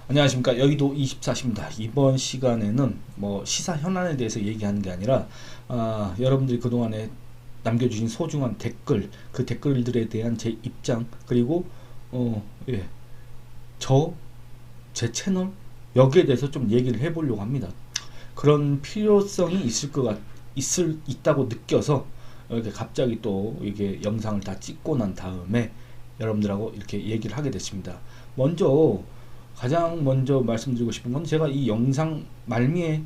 안녕하십니까. 여의도 24시입니다. 이번 시간에는 뭐 시사 현안에 대해서 얘기하는 게 아니라 여러분들이 그동안에 남겨주신 소중한 댓글, 그 댓글들에 대한 제 입장, 그리고 예, 제 채널 여기에 대해서 좀 얘기를 해보려고 합니다. 그런 필요성이 있다고 느껴서 이렇게 갑자기 또 이게 영상을 다 찍고 난 다음에 여러분들하고 이렇게 얘기를 하게 됐습니다. 가장 먼저 말씀드리고 싶은 건, 제가 이 영상 말미에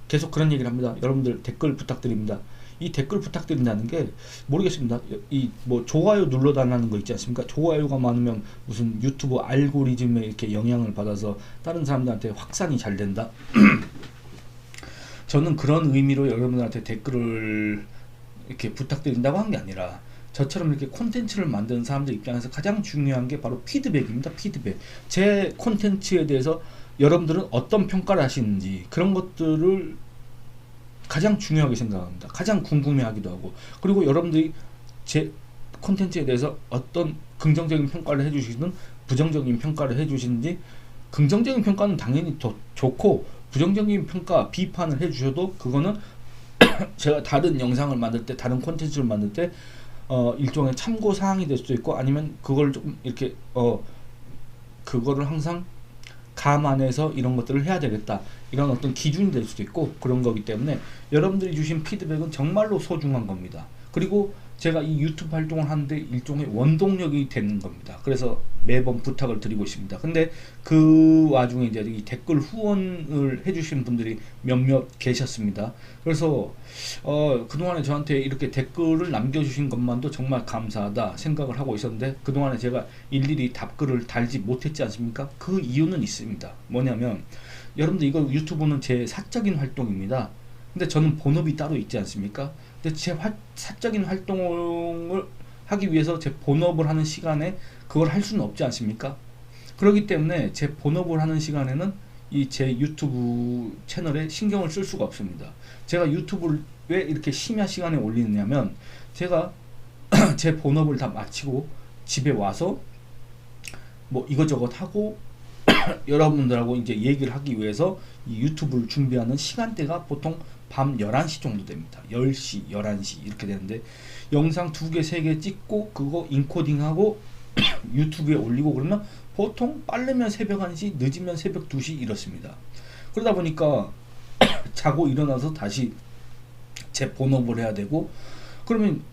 계속 그런 얘기를 합니다. 여러분들 댓글 부탁드립니다. 이 댓글 부탁드린다는 게 모르겠습니다. 이 뭐 좋아요 눌러달라는 거 있지 않습니까? 좋아요가 많으면 무슨 유튜브 알고리즘에 이렇게 영향을 받아서 다른 사람들한테 확산이 잘 된다. 저는 그런 의미로 여러분들한테 댓글을 이렇게 부탁드린다고 한 게 아니라, 저처럼 이렇게 콘텐츠를 만드는 사람들 입장에서 가장 중요한 게 바로 피드백입니다. 피드백. 제 콘텐츠에 대해서 여러분들은 어떤 평가를 하시는지, 그런 것들을 가장 중요하게 생각합니다. 가장 궁금해하기도 하고, 그리고 여러분들이 제 콘텐츠에 대해서 어떤 긍정적인 평가를 해주시든 부정적인 평가를 해주시는지, 긍정적인 평가는 당연히 더 좋고, 부정적인 평가, 비판을 해주셔도 그거는 제가 다른 영상을 만들 때, 다른 콘텐츠를 만들 때 일종의 참고 사항이 될 수도 있고, 아니면 그걸 좀 이렇게 그거를 항상 감안해서 이런 것들을 해야 되겠다, 이런 어떤 기준이 될 수도 있고, 그런 거기 때문에 여러분들이 주신 피드백은 정말로 소중한 겁니다. 그리고 제가 이 유튜브 활동을 하는데 일종의 원동력이 되는 겁니다. 그래서 매번 부탁을 드리고 있습니다. 근데 그 와중에 이제 이 댓글 후원을 해주신 분들이 몇몇 계셨습니다. 그래서 그동안에 저한테 이렇게 댓글을 남겨주신 것만도 정말 감사하다 생각을 하고 있었는데, 그동안에 제가 일일이 답글을 달지 못했지 않습니까? 그 이유는 있습니다. 뭐냐면, 여러분들, 이거 유튜브는 제 사적인 활동입니다. 근데 저는 본업이 따로 있지 않습니까? 근데 제 사적인 활동을 하기 위해서 제 본업을 하는 시간에 그걸 할 수는 없지 않습니까? 그렇기 때문에 제 본업을 하는 시간에는 이 제 유튜브 채널에 신경을 쓸 수가 없습니다. 제가 유튜브를 왜 이렇게 심야 시간에 올리느냐면, 제가 제 본업을 다 마치고 집에 와서 뭐 이것저것 하고 여러분들하고 이제 얘기를 하기 위해서 이 유튜브를 준비하는 시간대가 보통 밤 11시 정도 됩니다. 10시, 11시 이렇게 되는데, 영상 2개, 3개 찍고 그거 인코딩하고 유튜브에 올리고 그러면 보통 빠르면 새벽 1시, 늦으면 새벽 2시 이렇습니다. 그러다 보니까 자고 일어나서 다시 제 본업을 해야 되고, 그러면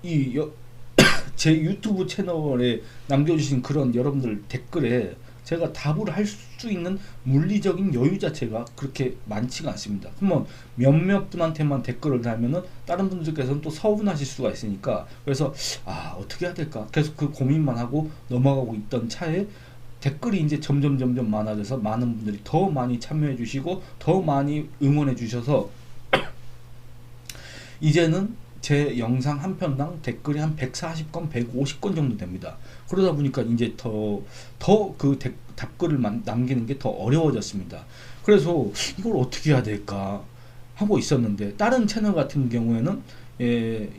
제 유튜브 채널에 남겨주신 그런 여러분들 댓글에 제가 답을 할 수 있는 물리적인 여유 자체가 그렇게 많지가 않습니다. 그러면 몇몇 분한테만 댓글을 달면은 다른 분들께서는 또 서운하실 수가 있으니까, 그래서 어떻게 해야 될까 계속 그 고민만 하고 넘어가고 있던 차에, 댓글이 이제 점점 많아져서 많은 분들이 더 많이 참여해 주시고 더 많이 응원해 주셔서 이제는 제 영상 한 편당 댓글이 한 140건, 150건 정도 됩니다. 그러다 보니까 이제 더 그 답글을 남기는 게 더 어려워졌습니다. 그래서 이걸 어떻게 해야 될까 하고 있었는데, 다른 채널 같은 경우에는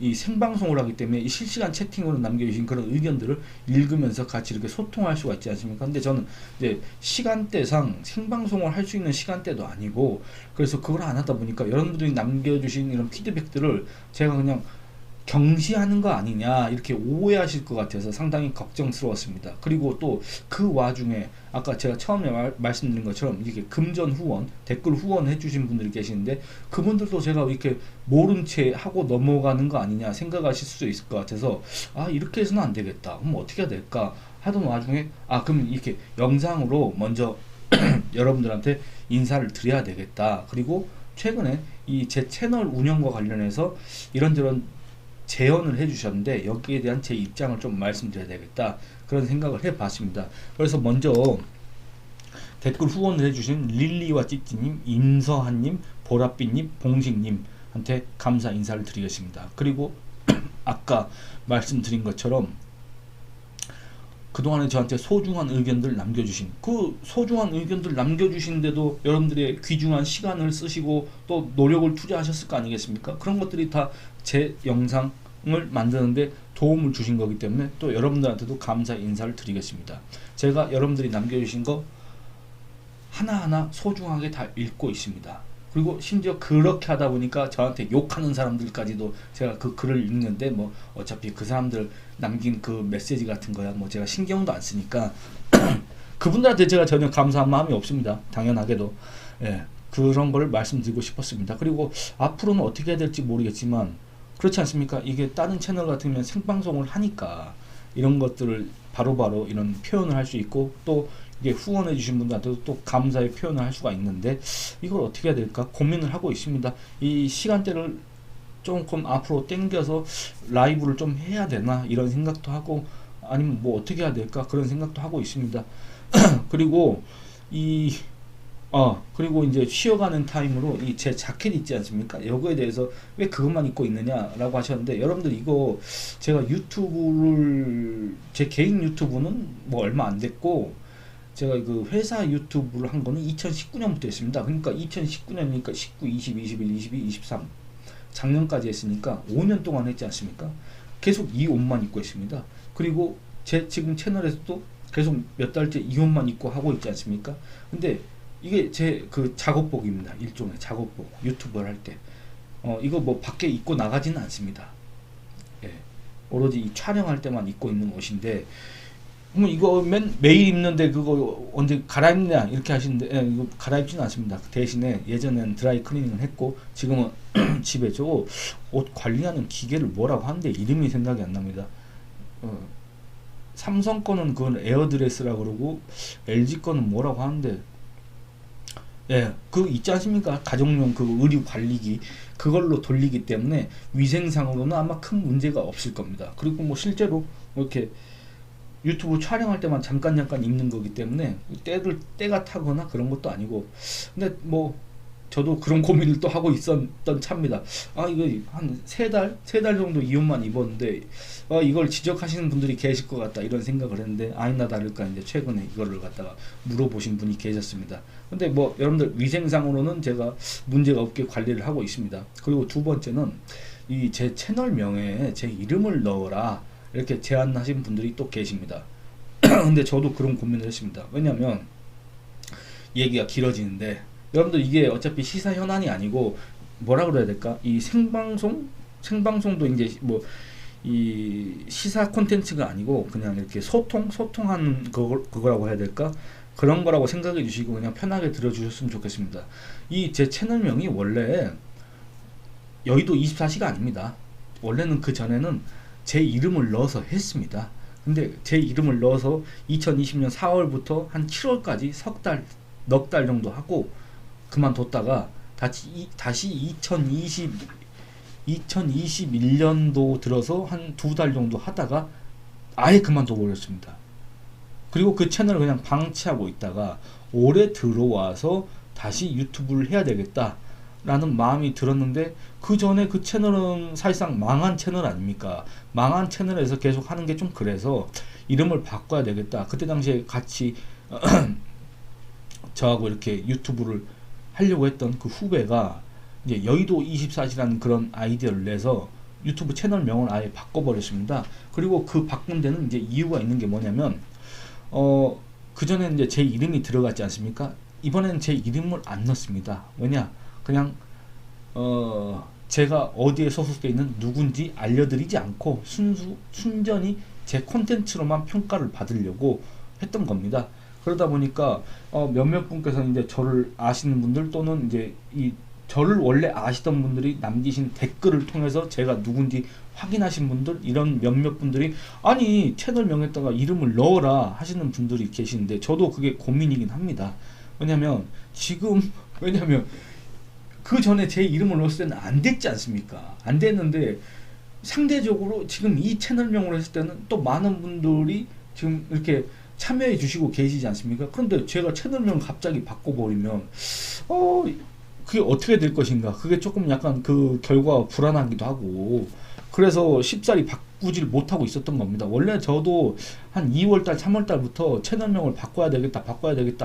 이 생방송을 하기 때문에 이 실시간 채팅으로 남겨주신 그런 의견들을 읽으면서 같이 이렇게 소통할 수가 있지 않습니까? 근데 저는 이제 시간대상 생방송을 할 수 있는 시간대도 아니고, 그래서 그걸 안 하다 보니까 여러분들이 남겨주신 이런 피드백들을 제가 그냥 경시하는 거 아니냐 이렇게 오해하실 것 같아서 상당히 걱정스러웠습니다. 그리고 또 그 와중에 아까 제가 처음에 말씀드린 것처럼 이렇게 금전 후원, 댓글 후원 해주신 분들이 계시는데, 그분들도 제가 이렇게 모른 채 하고 넘어가는 거 아니냐 생각하실 수도 있을 것 같아서, 이렇게 해서는 안 되겠다, 그럼 어떻게 해야 될까 하던 와중에, 그럼 이렇게 영상으로 먼저 여러분들한테 인사를 드려야 되겠다. 그리고 최근에 이 제 채널 운영과 관련해서 이런저런 제언을 해주셨는데, 여기에 대한 제 입장을 좀 말씀드려야 되겠다, 그런 생각을 해봤습니다. 그래서 먼저 댓글 후원을 해주신 릴리와 찌찌님, 임서한님, 보랏빛님, 봉식님한테 감사 인사를 드리겠습니다. 그리고 아까 말씀드린 것처럼 그동안에 저한테 소중한 의견들 남겨주신, 그 소중한 의견들 남겨주시는데도 여러분들의 귀중한 시간을 쓰시고 또 노력을 투자하셨을 거 아니겠습니까? 그런 것들이 다 제 영상을 만드는데 도움을 주신 거기 때문에 또 여러분들한테도 감사 인사를 드리겠습니다. 제가 여러분들이 남겨주신 거 하나하나 소중하게 다 읽고 있습니다. 그리고 심지어 그렇게 하다 보니까 저한테 욕하는 사람들까지도 제가 그 글을 읽는데 뭐 어차피 그 사람들 남긴 그 메시지 같은 거야 뭐 제가 신경도 안 쓰니까 그분들한테 제가 전혀 감사한 마음이 없습니다. 당연하게도. 예, 그런 걸 말씀드리고 싶었습니다. 그리고 앞으로는 어떻게 해야 될지 모르겠지만 그렇지 않습니까? 이게 다른 채널 같으면 생방송을 하니까 이런 것들을 바로바로 이런 표현을 할 수 있고 또 이게 후원해 주신 분들한테도 또 감사의 표현을 할 수가 있는데 이걸 어떻게 해야 될까 고민을 하고 있습니다. 이 시간대를 조금 앞으로 당겨서 라이브를 좀 해야 되나 이런 생각도 하고 아니면 뭐 어떻게 해야 될까 그런 생각도 하고 있습니다. 그리고 그리고 이제 쉬어가는 타임으로 이 제 자켓 있지 않습니까? 여기에 대해서 왜 그것만 입고 있느냐라고 하셨는데 여러분들 이거 제가 유튜브를 제 개인 유튜브는 뭐 얼마 안 됐고 제가 그 회사 유튜브를 한 거는 2019년부터 했습니다. 그러니까 2019년이니까 19, 20, 21, 22, 23 작년까지 했으니까 5년 동안 했지 않습니까? 계속 이 옷만 입고 있습니다. 그리고 제 지금 채널에서도 계속 몇 달째 이 옷만 입고 하고 있지 않습니까? 근데 이게 제 그 작업복입니다. 일종의 작업복. 유튜브를 할 때. 이거 뭐 밖에 입고 나가지는 않습니다. 예. 오로지 이 촬영할 때만 입고 있는 옷인데, 이거 매일 입는데 그거 언제 갈아입냐 이렇게 하시는데, 이거 갈아입지는 않습니다. 대신에 예전엔 드라이 클리닝을 했고, 지금은 집에 저거 옷 관리하는 기계를 뭐라고 하는데 이름이 생각이 안 납니다. 삼성 거는 그건 에어드레스라고 그러고, LG 거는 뭐라고 하는데, 예, 그 있지 않습니까? 가정용 그 의류 관리기 그걸로 돌리기 때문에 위생상으로는 아마 큰 문제가 없을 겁니다. 그리고 뭐 실제로 이렇게 유튜브 촬영할 때만 잠깐 입는 거기 때문에 때가 타거나 그런 것도 아니고 근데 뭐 저도 그런 고민을 또 하고 있었던 차입니다. 이거 한 세 달 정도 이 옷만 입었는데 이걸 지적하시는 분들이 계실 것 같다 이런 생각을 했는데 아니나 다를까 이제 최근에 이거를 갖다가 물어보신 분이 계셨습니다. 근데 뭐 여러분들 위생상으로는 제가 문제가 없게 관리를 하고 있습니다. 그리고 두 번째는 이 제 채널명에 제 이름을 넣어라 이렇게 제안하신 분들이 또 계십니다. 근데 저도 그런 고민을 했습니다. 왜냐면 얘기가 길어지는데 여러분들 이게 어차피 시사 현안이 아니고 뭐라 그래야 될까? 이 생방송도 이제 뭐 이 시사 콘텐츠가 아니고 그냥 이렇게 소통하는 그거라고 해야 될까? 그런 거라고 생각해 주시고 그냥 편하게 들어주셨으면 좋겠습니다. 이 제 채널명이 원래 여의도 24시가 아닙니다. 원래는 그 전에는 제 이름을 넣어서 했습니다. 근데 제 이름을 넣어서 2020년 4월부터 한 7월까지 넉 달 정도 하고 그만뒀다가 다시 2021년도 들어서 한 2달 정도 하다가 아예 그만둬 버렸습니다. 그리고 그 채널을 그냥 방치하고 있다가 올해 들어와서 다시 유튜브를 해야 되겠다 라는 마음이 들었는데 그 전에 그 채널은 사실상 망한 채널 아닙니까? 망한 채널에서 계속 하는 게 좀 그래서 이름을 바꿔야 되겠다. 그때 당시에 같이 저하고 이렇게 유튜브를 하려고 했던 그 후배가 이제 여의도 24시라는 그런 아이디어를 내서 유튜브 채널명을 아예 바꿔버렸습니다. 그리고 그 바꾼 데는 이제 이유가 있는 게 뭐냐면 그 전에는 이제 제 이름이 들어갔지 않습니까? 이번에는 제 이름을 안 넣습니다. 왜냐? 그냥 제가 어디에 소속되어 있는 누군지 알려드리지 않고 순전히 제 콘텐츠로만 평가를 받으려고 했던 겁니다. 그러다 보니까 몇몇 분께서 이제 저를 아시는 분들 또는 이제 저를 원래 아시던 분들이 남기신 댓글을 통해서 제가 누군지 확인하신 분들 이런 몇몇 분들이 아니 채널명에다가 이름을 넣어라 하시는 분들이 계시는데 저도 그게 고민이긴 합니다. 왜냐면 그 전에 제 이름을 넣었을 때는 안 됐지 않습니까? 안 됐는데 상대적으로 지금 이 채널명으로 했을 때는 또 많은 분들이 지금 이렇게 참여해 주시고 계시지 않습니까? 그런데 제가 채널명 갑자기 바꿔버리면 그게 어떻게 될 것인가? 그게 조금 약간 그 결과가 불안하기도 하고 그래서 쉽사리 바꾸질 못하고 있었던 겁니다. 원래 저도 한 2월달, 3월달부터 채널명을 바꿔야 되겠다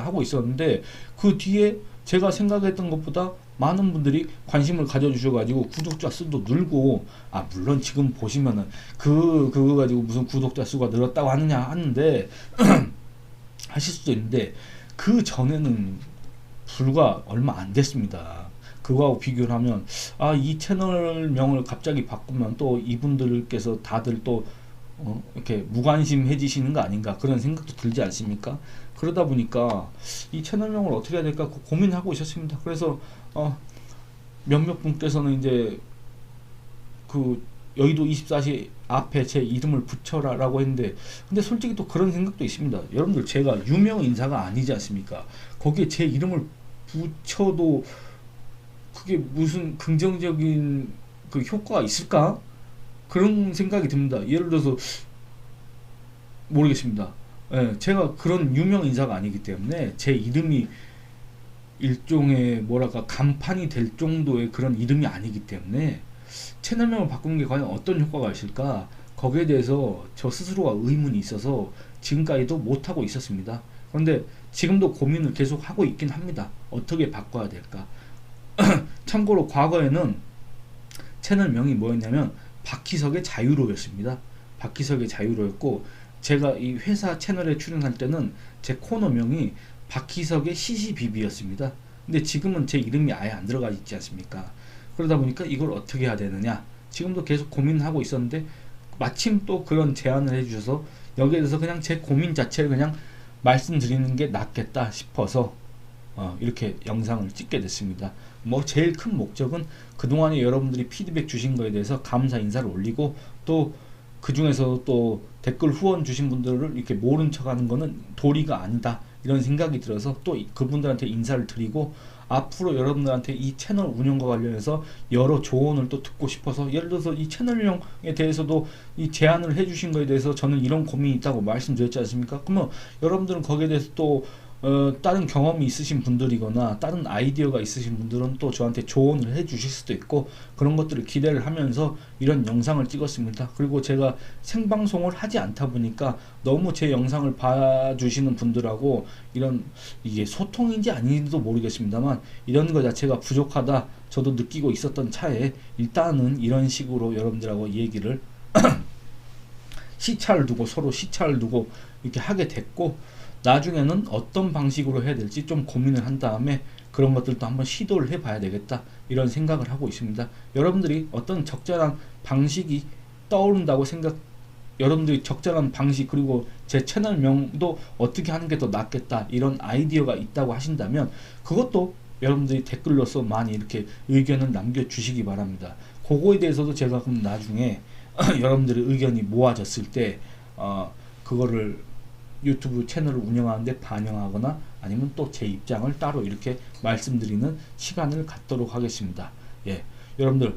하고 있었는데 그 뒤에 제가 생각했던 것보다 많은 분들이 관심을 가져주셔가지고 구독자 수도 늘고 물론 지금 보시면은 그거 가지고 무슨 구독자 수가 늘었다고 하느냐 하는데 하실 수도 있는데 그 전에는 불과 얼마 안 됐습니다. 그거하고 비교를 하면 이 채널명을 갑자기 바꾸면 또 이분들께서 다들 또 이렇게 무관심해지시는 거 아닌가 그런 생각도 들지 않습니까? 그러다 보니까 이 채널명을 어떻게 해야 될까 고민하고 있었습니다. 그래서 몇몇 분께서는 이제 그 여의도 24시 앞에 제 이름을 붙여라 라고 했는데, 근데 솔직히 또 그런 생각도 있습니다. 여러분들, 제가 유명 인사가 아니지 않습니까? 거기에 제 이름을 붙여도 그게 무슨 긍정적인 그 효과가 있을까? 그런 생각이 듭니다. 예를 들어서 모르겠습니다. 예, 제가 그런 유명 인사가 아니기 때문에 제 이름이 일종의 뭐랄까 간판이 될 정도의 그런 이름이 아니기 때문에 채널명을 바꾸는 게 과연 어떤 효과가 있을까, 거기에 대해서 저 스스로가 의문이 있어서 지금까지도 못하고 있었습니다. 그런데 지금도 고민을 계속 하고 있긴 합니다. 어떻게 바꿔야 될까. 참고로 과거에는 채널명이 뭐였냐면 박희석의 자유로였습니다. 박희석의 자유로였고, 제가 이 회사 채널에 출연할 때는 제 코너명이 박희석의 CCBB였습니다. 근데 지금은 제 이름이 아예 안 들어가 있지 않습니까? 그러다 보니까 이걸 어떻게 해야 되느냐, 지금도 계속 고민하고 있었는데 마침 또 그런 제안을 해주셔서 여기에 대해서 그냥 제 고민 자체를 그냥 말씀드리는 게 낫겠다 싶어서 이렇게 영상을 찍게 됐습니다. 뭐 제일 큰 목적은 그동안에 여러분들이 피드백 주신 거에 대해서 감사 인사를 올리고, 또 그 중에서 또 댓글 후원 주신 분들을 이렇게 모른 척 하는 거는 도리가 아니다, 이런 생각이 들어서 또 그분들한테 인사를 드리고, 앞으로 여러분들한테 이 채널 운영과 관련해서 여러 조언을 또 듣고 싶어서, 예를 들어서 이 채널명에 대해서도 이 제안을 해주신 거에 대해서 저는 이런 고민이 있다고 말씀드렸지 않습니까? 그러면 여러분들은 거기에 대해서 또 다른 경험이 있으신 분들이거나 다른 아이디어가 있으신 분들은 또 저한테 조언을 해 주실 수도 있고, 그런 것들을 기대를 하면서 이런 영상을 찍었습니다. 그리고 제가 생방송을 하지 않다 보니까 너무 제 영상을 봐주시는 분들하고 이런, 이게 소통인지 아닌지도 모르겠습니다만 이런 거 자체가 부족하다 저도 느끼고 있었던 차에, 일단은 이런 식으로 여러분들하고 얘기를 시차를 두고, 서로 시차를 두고 이렇게 하게 됐고, 나중에는 어떤 방식으로 해야 될지 좀 고민을 한 다음에 그런 것들도 한번 시도를 해봐야 되겠다, 이런 생각을 하고 있습니다. 여러분들이 어떤 적절한 방식이 떠오른다고 여러분들이 적절한 방식, 그리고 제 채널명도 어떻게 하는 게 더 낫겠다, 이런 아이디어가 있다고 하신다면 그것도 여러분들이 댓글로서 많이 이렇게 의견을 남겨주시기 바랍니다. 그거에 대해서도 제가 그럼 나중에 여러분들의 의견이 모아졌을 때 그거를 유튜브 채널을 운영하는데 반영하거나 아니면 또 제 입장을 따로 이렇게 말씀드리는 시간을 갖도록 하겠습니다. 예, 여러분들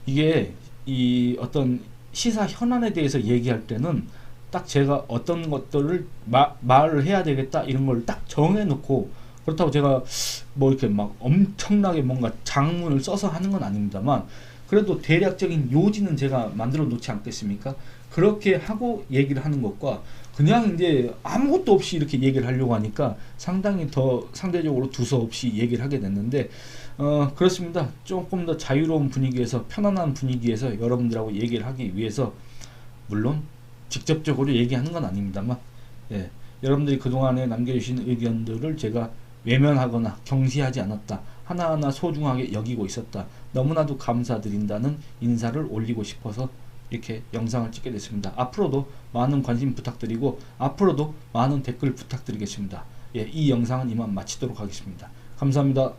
이게 이 어떤 시사 현안에 대해서 얘기할 때는 딱 제가 어떤 것들을 말을 해야 되겠다, 이런 걸 딱 정해놓고, 그렇다고 제가 뭐 이렇게 막 엄청나게 뭔가 장문을 써서 하는 건 아닙니다만, 그래도 대략적인 요지는 제가 만들어 놓지 않겠습니까? 그렇게 하고 얘기를 하는 것과 그냥 이제 아무것도 없이 이렇게 얘기를 하려고 하니까 상당히 더 상대적으로 두서없이 얘기를 하게 됐는데, 그렇습니다. 조금 더 자유로운 분위기에서, 편안한 분위기에서 여러분들하고 얘기를 하기 위해서, 물론 직접적으로 얘기하는 건 아닙니다만, 예, 여러분들이 그동안에 남겨주신 의견들을 제가 외면하거나 경시하지 않았다, 하나하나 소중하게 여기고 있었다, 너무나도 감사드린다는 인사를 올리고 싶어서 이렇게 영상을 찍게 됐습니다. 앞으로도 많은 관심 부탁드리고 앞으로도 많은 댓글 부탁드리겠습니다. 예, 이 영상은 이만 마치도록 하겠습니다. 감사합니다.